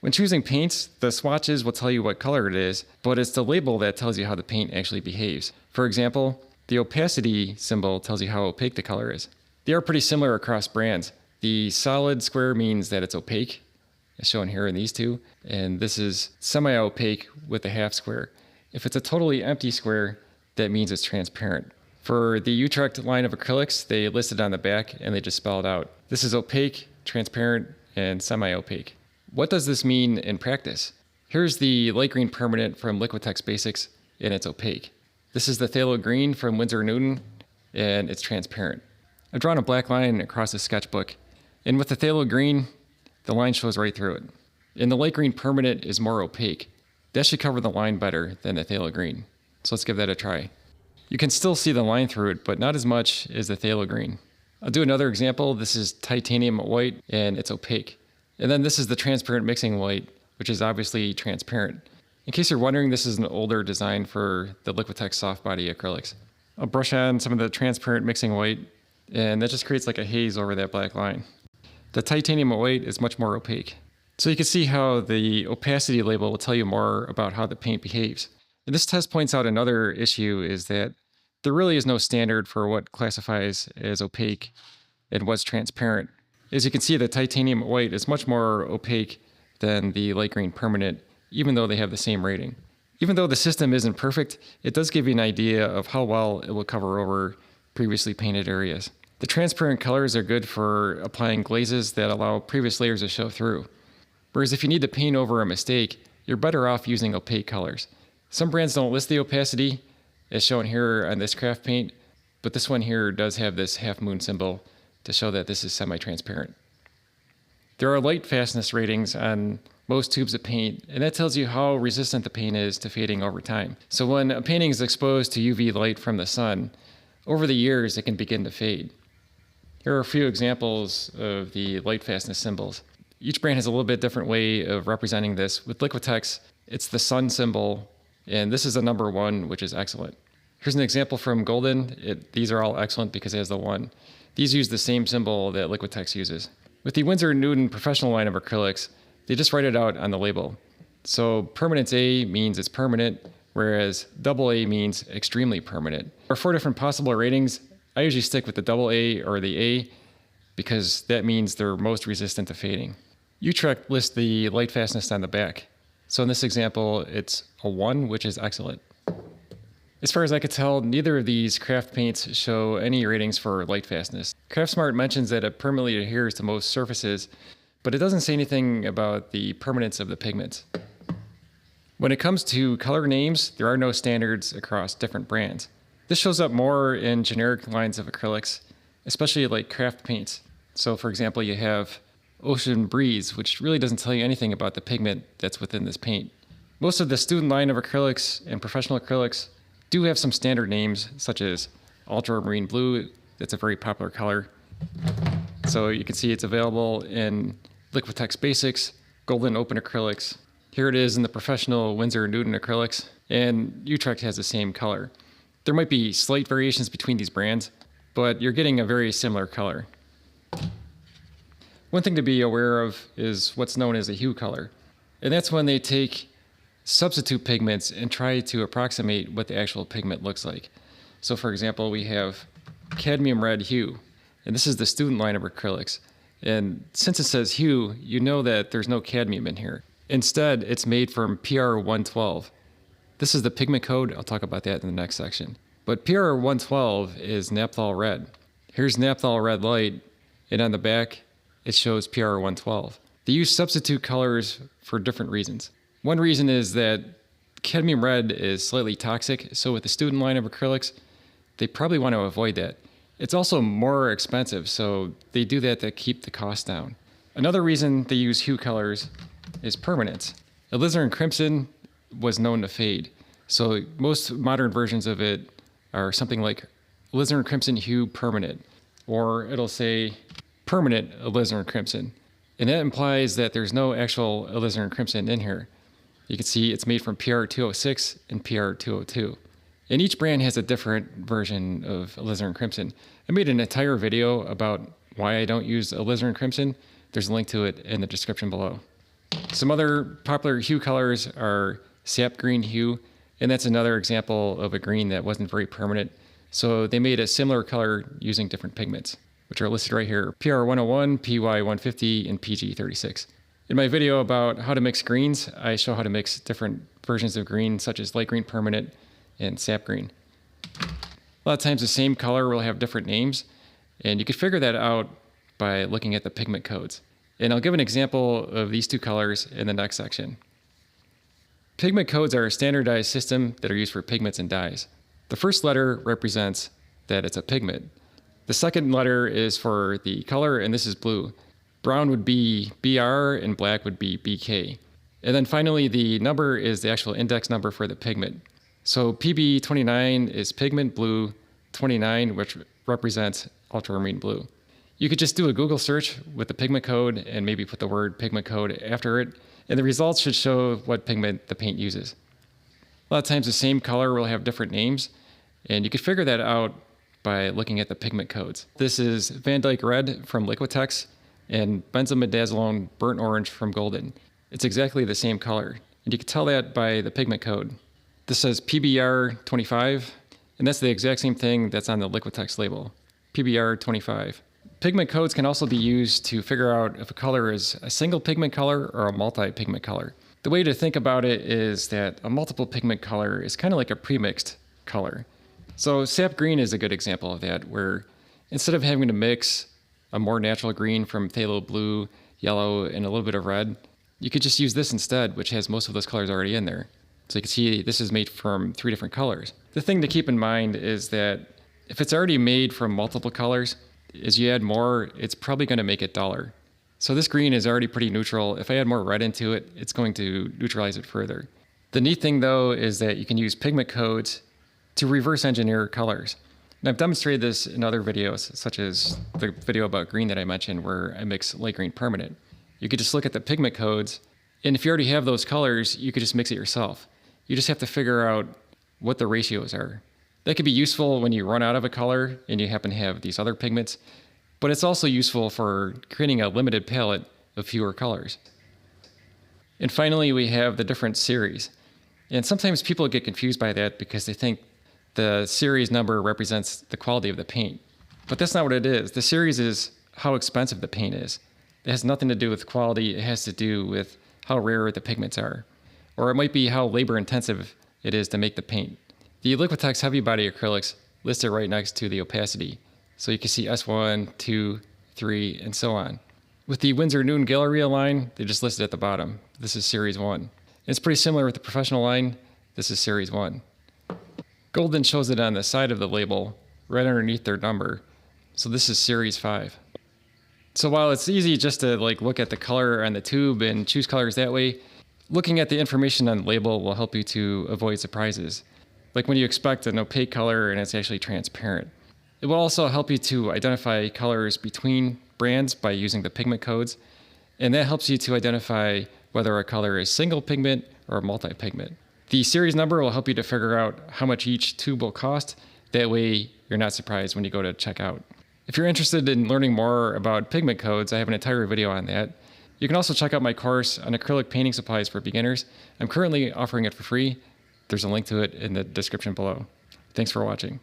When choosing paints, the swatches will tell you what color it is, but it's the label that tells you how the paint actually behaves. For example, the opacity symbol tells you how opaque the color is. They are pretty similar across brands. The solid square means that it's opaque, as shown here in these two, and this is semi-opaque with a half square. If it's a totally empty square, that means it's transparent. For the Utrecht line of acrylics, they listed on the back and they just spell it out. This is opaque, transparent, and semi-opaque. What does this mean in practice? Here's the light green permanent from Liquitex Basics, and it's opaque. This is the phthalo green from Winsor & Newton, and it's transparent. I've drawn a black line across the sketchbook, and with the phthalo green, the line shows right through it. And the light green permanent is more opaque. That should cover the line better than the phthalo green. So let's give that a try. You can still see the line through it, but not as much as the phthalo green. I'll do another example. This is titanium white, and it's opaque. And then this is the transparent mixing white, which is obviously transparent. In case you're wondering, this is an older design for the Liquitex soft body acrylics. I'll brush on some of the transparent mixing white, and that just creates like a haze over that black line. The titanium white is much more opaque. So you can see how the opacity label will tell you more about how the paint behaves. And this test points out another issue is that there really is no standard for what classifies as opaque and what's transparent. As you can see, the titanium white is much more opaque than the light green permanent, even though they have the same rating. Even though the system isn't perfect, it does give you an idea of how well it will cover over previously painted areas. The transparent colors are good for applying glazes that allow previous layers to show through. Whereas if you need to paint over a mistake, you're better off using opaque colors. Some brands don't list the opacity, as shown here on this craft paint, but this one here does have this half moon symbol to show that this is semi-transparent. There are light fastness ratings on most tubes of paint, and that tells you how resistant the paint is to fading over time. So when a painting is exposed to UV light from the sun, over the years it can begin to fade. Here are a few examples of the light fastness symbols. Each brand has a little bit different way of representing this. With Liquitex, it's the sun symbol, and this is the number 1, which is excellent. Here's an example from Golden. These are all excellent because it has the 1. These use the same symbol that Liquitex uses. With the Winsor & Newton professional line of acrylics, they just write it out on the label. So permanence A means it's permanent, whereas AA means extremely permanent. There are 4 different possible ratings. I usually stick with the AA or the A because that means they're most resistant to fading. Utrecht lists the light fastness on the back. So in this example, it's a 1, which is excellent. As far as I could tell, neither of these craft paints show any ratings for light fastness. CraftSmart mentions that it permanently adheres to most surfaces, but it doesn't say anything about the permanence of the pigments. When it comes to color names, there are no standards across different brands. This shows up more in generic lines of acrylics, especially like craft paints. So for example, you have Ocean Breeze, which really doesn't tell you anything about the pigment that's within this paint. Most of the student line of acrylics and professional acrylics do have some standard names, such as Ultramarine Blue. That's a very popular color. So you can see it's available in Liquitex Basics, Golden Open Acrylics. Here it is in the professional Winsor & Newton acrylics, and Utrecht has the same color. There might be slight variations between these brands, but you're getting a very similar color. One thing to be aware of is what's known as a hue color, and that's when they take substitute pigments and try to approximate what the actual pigment looks like. So for example, we have cadmium red hue, and this is the student line of acrylics. And since it says hue, you know that there's no cadmium in here. Instead, it's made from PR112. This is the pigment code. I'll talk about that in the next section. But PR112 is naphthol red. Here's naphthol red light, and on the back, it shows PR112. They use substitute colors for different reasons. One reason is that cadmium red is slightly toxic, so with the student line of acrylics, they probably want to avoid that. It's also more expensive, so they do that to keep the cost down. Another reason they use hue colors is permanence. Alizarin crimson was known to fade, so most modern versions of it are something like alizarin crimson hue permanent, or it'll say permanent alizarin crimson. And that implies that there's no actual alizarin crimson in here. You can see it's made from PR206 and PR202. And each brand has a different version of alizarin crimson. I made an entire video about why I don't use alizarin crimson. There's a link to it in the description below. Some other popular hue colors are sap green hue, and that's another example of a green that wasn't very permanent. So they made a similar color using different pigments, which are listed right here: PR101, PY150, and PG36. In my video about how to mix greens, I show how to mix different versions of green, such as light green permanent and sap green. A lot of times the same color will have different names, and you can figure that out by looking at the pigment codes. And I'll give an example of these two colors in the next section. Pigment codes are a standardized system that are used for pigments and dyes. The first letter represents that it's a pigment. The second letter is for the color, and this is blue. Brown would be BR and black would be BK. And then finally, the number is the actual index number for the pigment. So PB29 is pigment blue 29, which represents ultramarine blue. You could just do a Google search with the pigment code and maybe put the word pigment code after it, and the results should show what pigment the paint uses. A lot of times the same color will have different names, and you could figure that out by looking at the pigment codes. This is Van Dyke Red from Liquitex and benzimidazoline burnt orange from Golden. It's exactly the same color, and you can tell that by the pigment code. This says PBR25, and that's the exact same thing that's on the Liquitex label, PBR25. Pigment codes can also be used to figure out if a color is a single pigment color or a multi-pigment color. The way to think about it is that a multiple pigment color is kind of like a premixed color. So sap green is a good example of that, where instead of having to mix a more natural green from phthalo blue, yellow, and a little bit of red, you could just use this instead, which has most of those colors already in there. So you can see this is made from 3 different colors. The thing to keep in mind is that if it's already made from multiple colors, as you add more, it's probably going to make it duller. So this green is already pretty neutral. If I add more red into it, it's going to neutralize it further. The neat thing though is that you can use pigment codes to reverse engineer colors. And I've demonstrated this in other videos, such as the video about green that I mentioned, where I mix light green permanent. You could just look at the pigment codes, and if you already have those colors, you could just mix it yourself. You just have to figure out what the ratios are. That could be useful when you run out of a color and you happen to have these other pigments, but it's also useful for creating a limited palette of fewer colors. And finally, we have the different series. And sometimes people get confused by that because they think the series number represents the quality of the paint. But that's not what it is. The series is how expensive the paint is. It has nothing to do with quality. It has to do with how rare the pigments are. Or it might be how labor intensive it is to make the paint. The Liquitex heavy body acrylics listed right next to the opacity. So you can see S1, 2, 3, and so on. With the Winsor Newton Galleria line, they're just listed at the bottom. This is Series 1. It's pretty similar with the professional line. This is Series 1. Golden shows it on the side of the label, right underneath their number. So this is Series 5. So while it's easy just to look at the color on the tube and choose colors that way, looking at the information on the label will help you to avoid surprises. Like when you expect an opaque color and it's actually transparent. It will also help you to identify colors between brands by using the pigment codes, and that helps you to identify whether a color is single pigment or multi-pigment. The series number will help you to figure out how much each tube will cost. That way you're not surprised when you go to check out. If you're interested in learning more about pigment codes, I have an entire video on that. You can also check out my course on acrylic painting supplies for beginners. I'm currently offering it for free. There's a link to it in the description below. Thanks for watching.